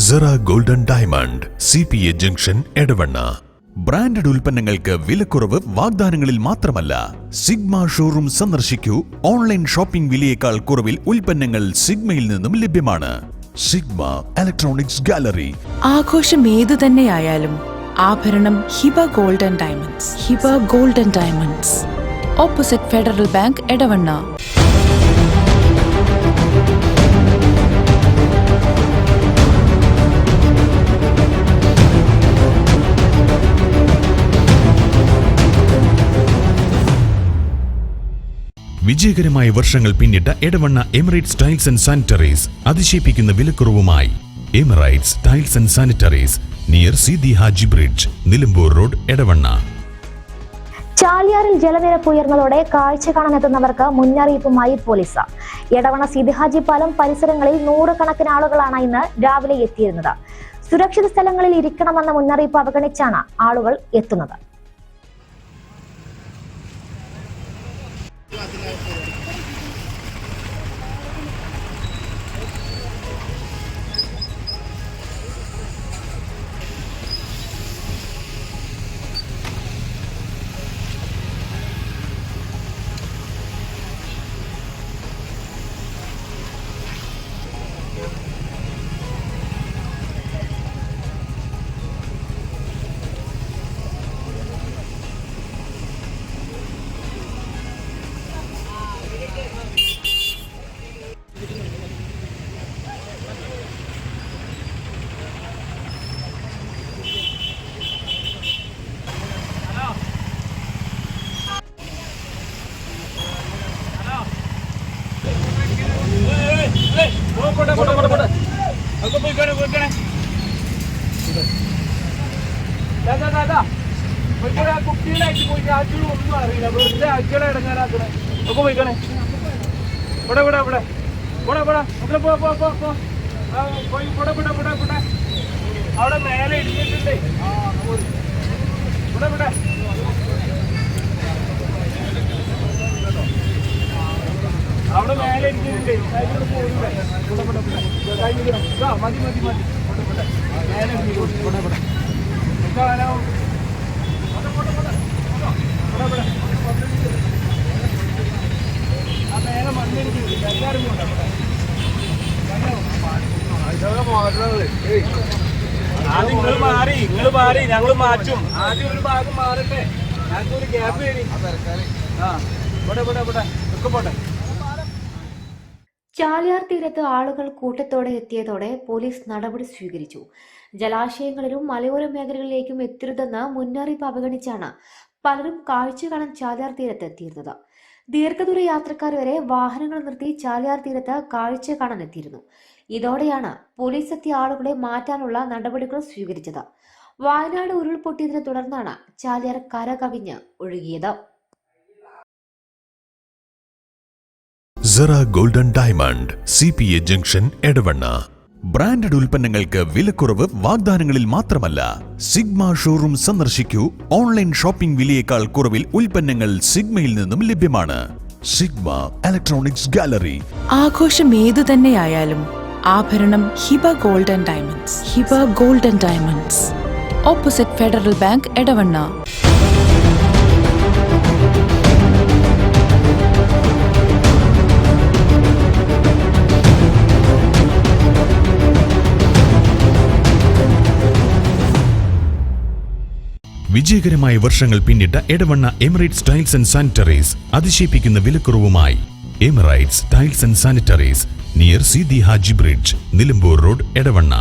Cera golden diamond CPA junction Edavanna. Branded ഉൽപ്പന്നങ്ങൾക്ക് വിലക്കുറവ് വാഗ്ദാനങ്ങളിൽ മാത്രമല്ല, സിഗ്മ ഷോറൂം സന്ദർശിക്കൂ. ഓൺലൈൻ ഷോപ്പിംഗ് വിലയേക്കാൾ കുറവിൽ ഉൽപ്പന്നങ്ങൾ സിഗ്മയിൽ നിന്നും ലഭ്യമാണ്. Sigma electronics gallery. ആഘോഷം ഏതു തന്നെയായാലും ആഭരണം Hiba golden diamonds. Hiba golden diamonds, opposite federal bank, Edavanna. വിജയകരമായ വർഷങ്ങൾ പിന്നിട്ട Edavanna Emirates tiles and sanitaries അതിശയിപ്പിക്കുന്ന വിലക്കുറവുമായി. Emirates tiles and sanitaries, near Seethi Haji bridge, Nilambur road, Edavanna. ചാലിയാറിൽ ജലനിരപ്പ് ഉയർന്നതോടെ കാഴ്ച കാണാനെത്തുന്നവർക്ക് മുന്നറിയിപ്പുമായി പോലീസ്. എടവണ്ണ സീതി ഹാജി പാലം പരിസരങ്ങളിൽ നൂറുകണക്കിന് ആളുകളാണ് ഇന്ന് രാവിലെ എത്തിയിരുന്നത്. സുരക്ഷിത സ്ഥലങ്ങളിൽ ഇരിക്കണമെന്ന മുന്നറിയിപ്പ് അവഗണിച്ചാണ് ആളുകൾ എത്തുന്നത്. കുട്ടികളായിട്ട് പോയിട്ട് ആറ്റുകൾ ഒന്നും അറിയില്ല, വെറുതെ ആറ്റുകളെ ഇടങ്ങാനാക്കണേ. ഒക്കെ പോയിക്കണേ. ഇവിടെ ഇവിടെ ഇവിടെ ഇവിടെ ഇവിടെ ഇവിടെ പോയി അവിടെ മേലെ ഇടിഞ്ഞിട്ടുണ്ടേ. ഇവിടെ ഇവിടെ അവിടെ മേലെ ഇടിഞ്ഞിട്ടുണ്ടേ. പോയില്ലേ മതി മതി മതി. മേലെ ഇവിടെ ഇവിടെ നിങ്ങൾ മാറി ഞങ്ങൾ മാറ്റും. ആദ്യം ഒരു ഭാഗം മാറട്ടെ, ഞങ്ങൾക്ക് ഒരു ഗ്യാപ്പ് തരി. ഇവിടെ ഇവിടെ ഇവിടെ ഒക്കെ പോട്ടെ. ചാലിയാർ തീരത്ത് ആളുകൾ കൂട്ടത്തോടെ എത്തിയതോടെ പോലീസ് നടപടി സ്വീകരിച്ചു. ജലാശയങ്ങളിലും മലയോര മേഖലകളിലേക്കും എത്തരുതെന്ന് മുന്നറിയിപ്പ് അവഗണിച്ചാണ് പലരും കാഴ്ച കാണാൻ ചാലിയാർ തീരത്ത് എത്തിയിരുന്നത്. ദീർഘദൂര യാത്രക്കാർ വരെ വാഹനങ്ങൾ നിർത്തി ചാലിയാർ തീരത്ത് കാഴ്ച കാണാൻ എത്തിയിരുന്നു. ഇതോടെയാണ് പോലീസ് എത്തിയ ആളുകളെ മാറ്റാനുള്ള നടപടികൾ സ്വീകരിച്ചത്. വയനാട് ഉരുൾപൊട്ടിയതിനെ തുടർന്നാണ് ചാലിയാർ കരകവിഞ്ഞ് ഒഴുകിയത്. Sera golden diamond CPA junction Edavanna. Branded ഉൽപ്പന്നങ്ങൾക്ക് വിലക്കുറവ് വാഗ്ദാനങ്ങളിൽ മാത്രമല്ല, സിഗ്മ ഷോറൂം സന്ദർശിക്കൂ. ഓൺലൈൻ ഷോപ്പിംഗ് വിലയേക്കാൾ കുറവിൽ ഉൽപ്പന്നങ്ങൾ സിഗ്മയിൽ നിന്നും ലഭ്യമാണ്. Sigma electronics gallery. ആഘോഷം ഏതു തന്നെയായാലും ആഭരണം Hiba golden diamonds. Hiba golden diamonds, opposite federal bank, Edavanna. വിജയകരമായ വർഷങ്ങൾ പിന്നിട്ട Edavanna Emirates tiles and sanitaries അതിശയിപ്പിക്കുന്ന വിലക്കുറവുമായി. Emirates tiles and sanitaries, near Seethi Haji bridge, Nilambur road, Edavanna.